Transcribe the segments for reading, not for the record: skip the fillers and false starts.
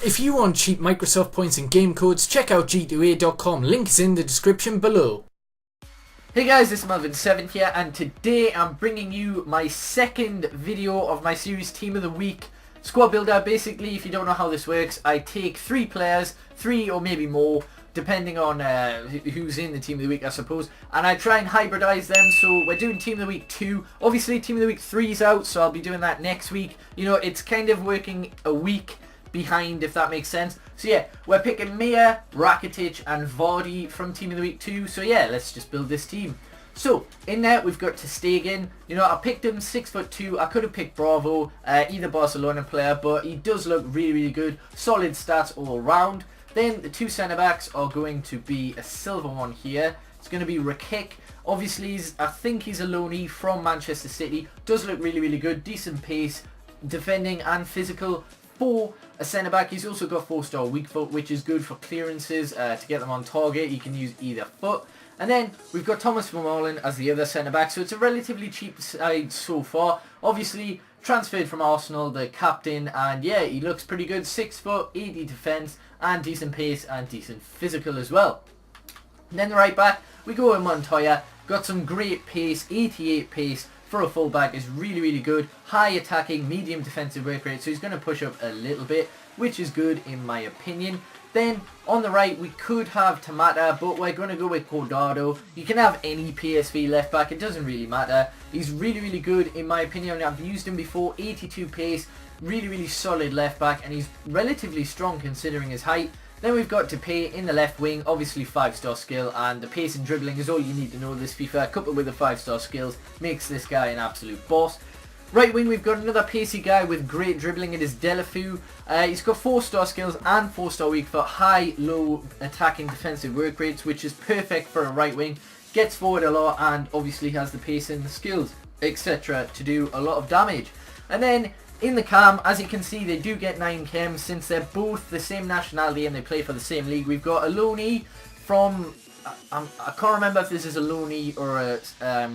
If you want cheap Microsoft points and game codes, check out g2a.com. Link is in the description below. Hey guys, this is Melvin7 here, and today I'm bringing you my second video of my series Team of the Week squad builder. Basically, if you don't know how this works, I take 3 players, 3 or maybe more, depending on who's in the Team of the Week, I suppose, and I try and hybridize them. So we're doing Team of the Week 2. Obviously, Team of the Week 3 is out, so I'll be doing that next week. You know, it's kind of working a week behind, if that makes sense. So yeah, we're picking Maher, Rakatic and Vardy from Team of the Week 2. So yeah, let's just build this team. So in there we've got Ter Stegen. You know, I picked him 6'2". I could have picked Bravo, either Barcelona player, but he does look really good. Solid stats all around. Then the 2 centre backs are going to be a silver one here. It's going to be Rakatic. Obviously, I think he's a loanee from Manchester City. Does look really good. Decent pace, defending and physical. For a centre back, he's also got 4-star weak foot, which is good for clearances to get them on target. You can use either foot. And then we've got Thomas Vermaelen as the other centre back, so it's a relatively cheap side so far. Obviously transferred from Arsenal, the captain, and yeah, he looks pretty good. 6 foot, 80 defence, and decent pace and decent physical as well. And then the right back, we go with Montoya. Got some great pace, 88 pace. For a fullback is really good. High attacking, medium defensive work rate, so he's going to push up a little bit, which is good in my opinion. Then on the right we could have Tamata, but we're going to go with Cordado. You can have any PSV left back, it doesn't really matter. He's really good in my opinion. I've used him before. 82 pace, really solid left back, and he's relatively strong considering his height. Then we've got Depay in the left wing, obviously 5-star skill, and the pace and dribbling is all you need to know this FIFA, coupled with the 5-star skills, makes this guy an absolute boss. Right wing, we've got another pacey guy with great dribbling. It is Deulofeu. He's got 4-star skills and 4-star weak foot, high, low attacking defensive work rates, which is perfect for a right wing. Gets forward a lot and obviously has the pace and the skills, etc. to do a lot of damage. And then in the cam, as you can see, they do get 9 chems since they're both the same nationality and they play for the same league. We've got a loanee from, I can't remember if this is a loanee or a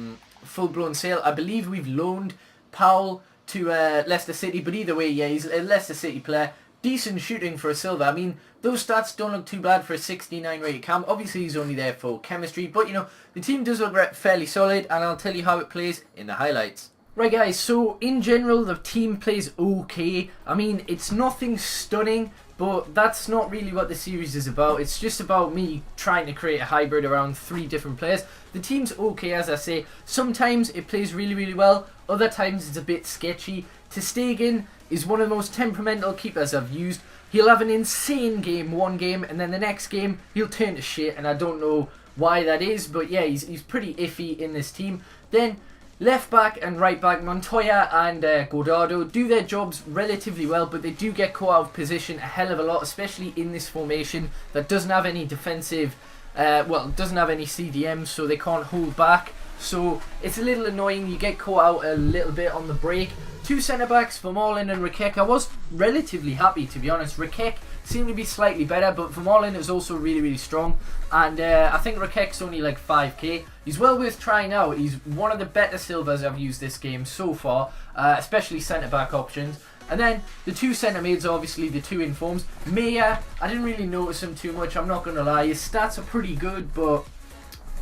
full-blown sale. I believe we've loaned Powell to Leicester City, but either way, yeah, he's a Leicester City player. Decent shooting for a silver. I mean, those stats don't look too bad for a 69 rated cam. Obviously, he's only there for chemistry, but you know, the team does look fairly solid, and I'll tell you how it plays in the highlights. Right guys, so in general the team plays okay. I mean, it's nothing stunning, but that's not really what the series is about. It's just about me trying to create a hybrid around 3 different players. The team's okay, as I say. Sometimes it plays really well, other times it's a bit sketchy. Ter Stegen is one of the most temperamental keepers I've used. He'll have an insane game one game, and then the next game he'll turn to shit, and I don't know why that is, but yeah, he's pretty iffy in this team. Then left back and right back, Montoya and Cordado do their jobs relatively well, but they do get caught out of position a hell of a lot, especially in this formation that doesn't have any defensive, doesn't have any CDMs, so they can't hold back. So it's a little annoying. You get caught out a little bit on the break. 2 centre backs, Vermaelen and Rakatic. I was relatively happy, to be honest. Rakatic seemed to be slightly better, but Vermaelen is also really strong. And I think Rakic's only like 5k. He's well worth trying out. He's one of the better silvers I've used this game so far, especially centre back options. And then the 2 centre mids are obviously the 2 informs. Maher, I didn't really notice him too much, I'm not going to lie. His stats are pretty good, but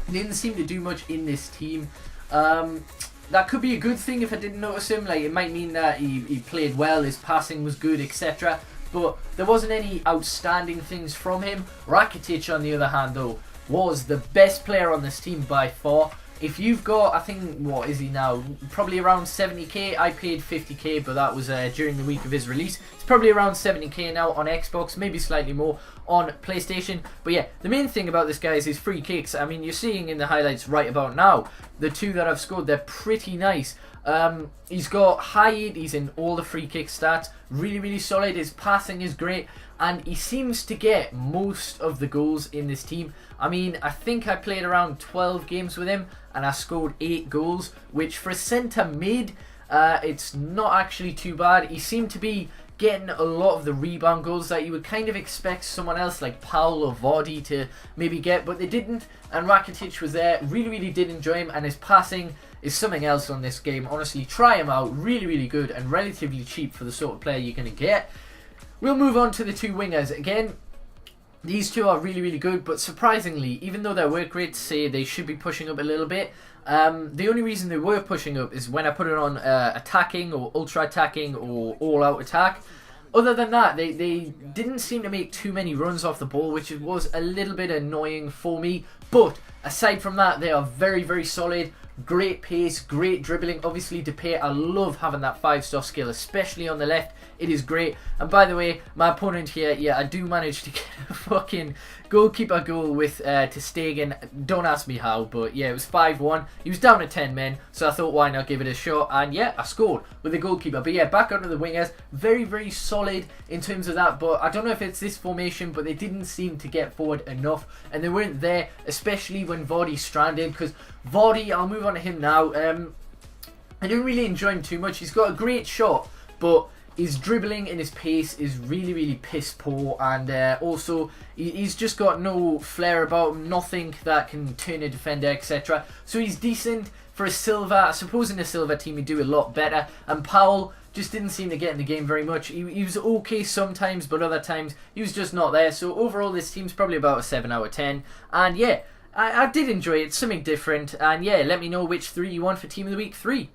he didn't seem to do much in this team. That could be a good thing if I didn't notice him. Like, it might mean that he played well, his passing was good, etc. But there wasn't any outstanding things from him. Rakatic, on the other hand, though, was the best player on this team by far. If you've got, I think, what is he now? Probably around 70k. I paid 50k, but that was during the week of his release. It's probably around 70k now on Xbox, maybe slightly more on PlayStation. But yeah, the main thing about this guy is his free kicks. I mean, you're seeing in the highlights right about now, the 2 that I've scored, they're pretty nice. He's got high 80s in all the free kick stats. Really solid. His passing is great, and he seems to get most of the goals in this team. I mean, I think I played around 12 games with him and I scored 8 goals, which for a centre mid, it's not actually too bad. He seemed to be getting a lot of the rebound goals that you would kind of expect someone else like Powell or Vardy to maybe get, but they didn't. And Rakatic was there. Really did enjoy him, and his passing is something else on this game. Honestly, try him out. Really good and relatively cheap for the sort of player you're going to get. We'll move on to the two wingers. Again, these two are really, really good, but surprisingly, even though their work rates say they should be pushing up a little bit, the only reason they were pushing up is when I put it on attacking or ultra attacking or all out attack. Other than that, they didn't seem to make too many runs off the ball, which was a little bit annoying for me. But aside from that, they are very, very solid. Great pace, great dribbling. Obviously, Depay, I love having that 5-star skill, especially on the left. It is great. And by the way, my opponent here, yeah, I do manage to get a fucking goalkeeper goal with Ter Stegen. Don't ask me how, but yeah, it was 5-1. He was down to 10 men, so I thought, why not give it a shot? And yeah, I scored with the goalkeeper. But yeah, back onto the wingers. Very, very solid in terms of that. But I don't know if it's this formation, but they didn't seem to get forward enough. And they weren't there, especially when Vardy stranded. Because Vardy, I'll move on to him now. I didn't really enjoy him too much. He's got a great shot, but his dribbling and his pace is really, really piss poor, and also he's just got no flair about him, nothing that can turn a defender, etc. So he's decent for a silver. I suppose in a silver team he'd do a lot better. And Powell just didn't seem to get in the game very much. He was okay sometimes, but other times he was just not there. So overall, this team's probably about a 7 out of 10. And yeah, I did enjoy it. It's something different. And yeah, let me know which 3 you want for Team of the Week 3.